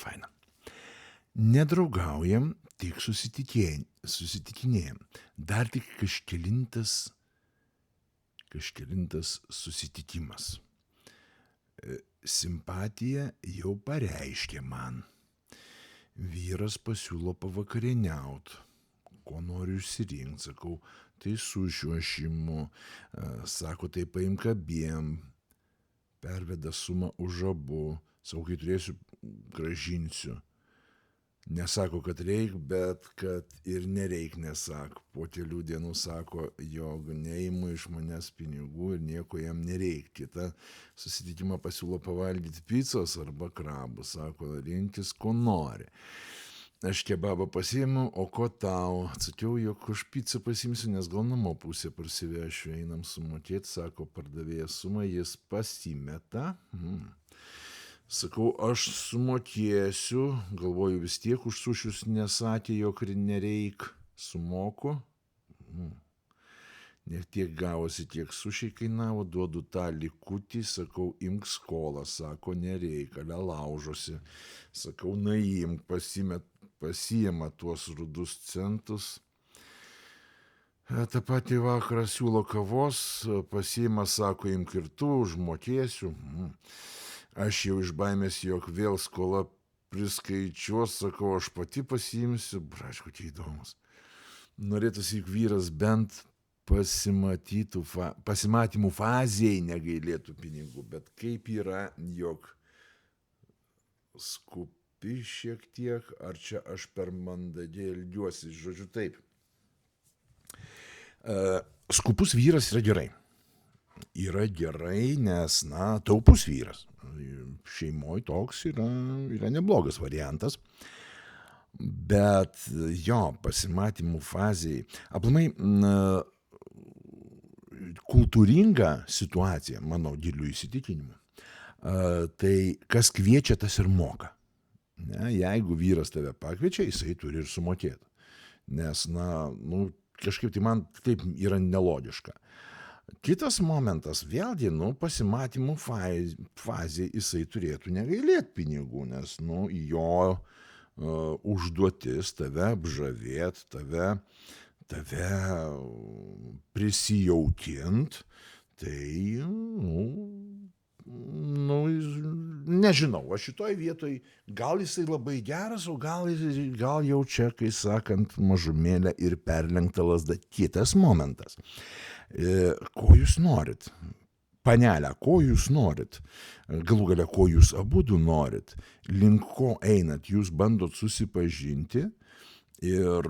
faina. Nedraugaujam, tik susitikinėjam. Dar tik kažkelintas susitikimas. Simpatija jau pareiškė man. Vyras pasiūlo pavakarieniaut. Ko noriu išsirinkti, sakau, tai su šiuo šimu. Sako, tai paimk abiem. Perveda sumą už abu. Sakau, kai turėsiu, grąžinsiu. Nesako, kad reik, bet kad ir nereik, nesako. Po kelių dienų sako, jog neimu iš manęs pinigų ir nieko jam nereik. Kita susitikimą pasiūlo pavalgyti picos arba krabų. Sako, rinkis, ko nori. Aš kebabą pasiėmiau, o ko tau? Atsakiau, jog už pizzą pasiimsiu, nes gal namo pusę parsivešiu, einam sumokėti, sako, pardavėjas sumą, jis pasimeta. Sakau, aš sumokėsiu, galvoju vis tiek už sušius nesakė, jog nereik, sumoku. Ne tiek gavosi, tiek sušiai kainavo, duodu tą likutį, sakau, imk skolą, sako, nereik, ale laužosi. Sakau, naimk, pasiima tuos rudus centus. Ta pati vakarą siūlo kavos, pasiima, sako, imk ir tu, užmokėsiu. Aš jau iš baimės, jog vėl skola priskaičiuos, sakau, aš pati pasiimsiu, aišku, tai įdomus. Norėtųsi, juk vyras bent pasimatymų fazėje negailėtų pinigų, bet kaip yra, jog skupi šiek tiek, ar čia aš per mandagiai elgiuosi, žodžiu taip. Skupus vyras yra gerai. Yra gerai, nes, taupus vyras. Šeimoje toks yra neblogas variantas. Bet jo, pasimatymų fazėje, aplamai, kultūringa situacija, mano giliu įsitikinimu, tai kas kviečia, tas ir moka. Ne, jeigu vyras tave pakviečia, jisai turi ir sumokėti. Nes, kažkaip tai man taip yra nelogiška. Kitas momentas, vėlgi, pasimatymų fazė jisai turėtų negailėti pinigų, nes, jo užduotis tave apžavėt, tave prisijaukint, tai, nežinau, aš šitoj vietoj, gal jisai labai geras, o gal jau čia, kai sakant, mažumėlę ir perlenkta lazda. Kitas momentas. Ko jūs norit? Panelę, ko jūs norit? Galų gale, ko jūs abudu norit? Link ko einat? Jūs bandot susipažinti ir,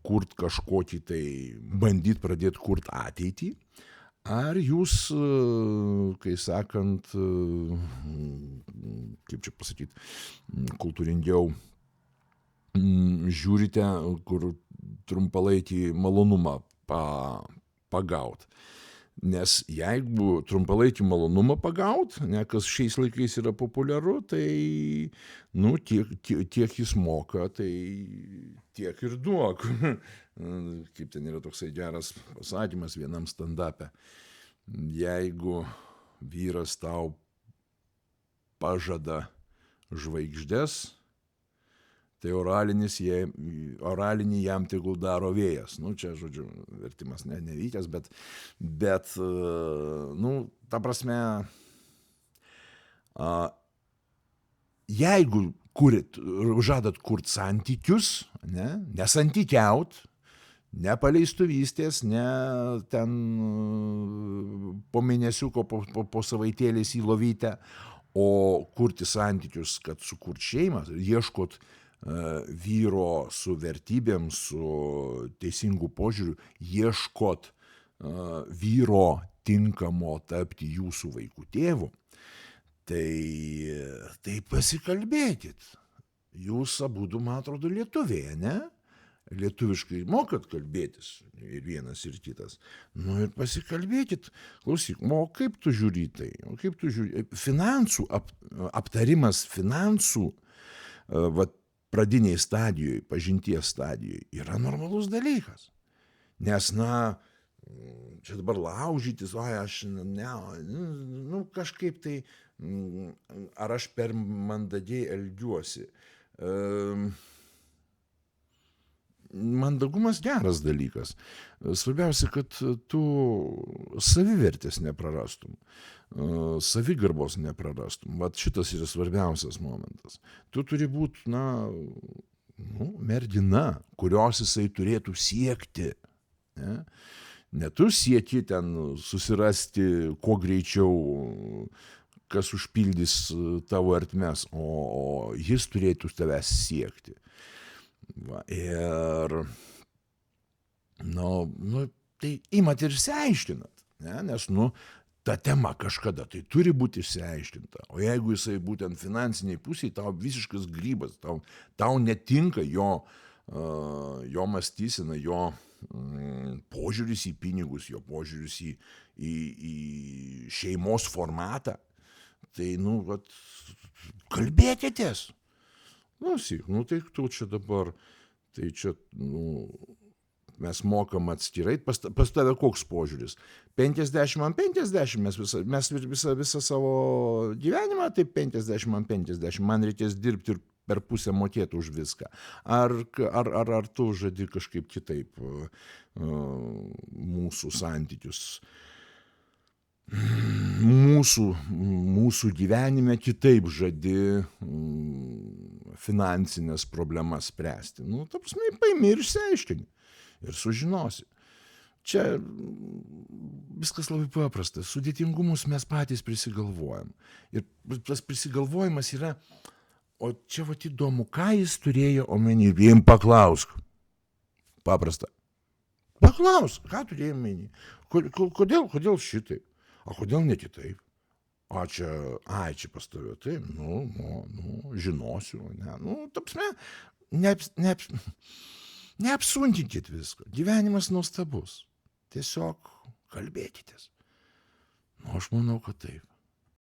kurt kažkokį tai, bandyt pradėti kurt ateitį? Ar jūs, kai sakant, kaip čia pasakyti, kultūringiau žiūrite, kur trumpalaikį malonumą pagaut? Nes jeigu trumpalaikį malonumą pagaut, kas šiais laikais yra populiaru, tai, tiek jis moka, tai tiek ir duok. Kaip ten yra toksai geras pasakymas vienam stand-upe. Jeigu vyras tau pažada žvaigždes, tai oralinį jam tegul daro vėjas. Čia, žodžiu, vertimas nevykęs, bet, ta prasme, jeigu žadat kurt santykius, nesantykiaut, nepaleistuvystės, ne ten po mėnesiuko, po savaitėlės į lovytę, o kurti santykius, kad sukurt šeimą, ieškot vyro su vertybėm, su teisingu požiūriu, ieškot vyro tinkamo tapti jūsų vaikų tėvu, tai pasikalbėkit. Jūs abudu, man atrodo, lietuviai, ne? Lietuviškai mokat kalbėtis ir vienas ir kitas. Ir pasikalbėkit. Klausyk, o kaip tu žiūri tai? Finansų aptarimas finansų, pradiniai stadijoje, pažinties stadijoje yra normalus dalykas. Nes, čia dabar laužytis, kažkaip tai, ar aš per mandagiai elgiuosi. Mandagumas geras dalykas. Svarbiausia, kad tu savivertės neprarastum, savigarbos neprarastum. Vat šitas yra svarbiausias momentas. Tu turi būti, mergina, kurios jisai turėtų siekti. Ne tu sieki ten susirasti kuo greičiau, kas užpildys tavo ertmes, o jis turėtų tavęs siekti. Va, ir tai imat ir išsiaiškinat, nes ta tema kažkada tai turi būti išsiaiškinta, o jeigu jisai būtent finansiniai pusiai, tau visiškas grybas, tau netinka jo mąstysena, jo požiūris į pinigus, jo požiūris į šeimos formatą, tai kalbėkitės. Tai tu čia dabar, tai čia, mes mokam atskirai, pas tave koks požiūris? 50/50, mes visą savo gyvenimą, tai 50/50, man reikės dirbti ir per pusę mokėti už viską. Ar tu žadi kažkaip kitaip mūsų santykius, mūsų gyvenime kitaip žadi finansinės problemas spręsti. Ta prasme, paimi ir išsiaiškini ir sužinosi. Čia viskas labai paprasta. Sudėtingumus mes patys prisigalvojam. Ir tas prisigalvojimas yra, o čia įdomu, ką jis turėjo omeny. Jiem paklausk. Paprasta. Paklausk, ką turėjo omeny. Kodėl šitaip? O kodėl ne kitaip? Čia pas tave, taip, žinosiu, ta prasme, neapsunkinkit visko, gyvenimas nuostabus, tiesiog kalbėkitės. Aš manau, kad taip.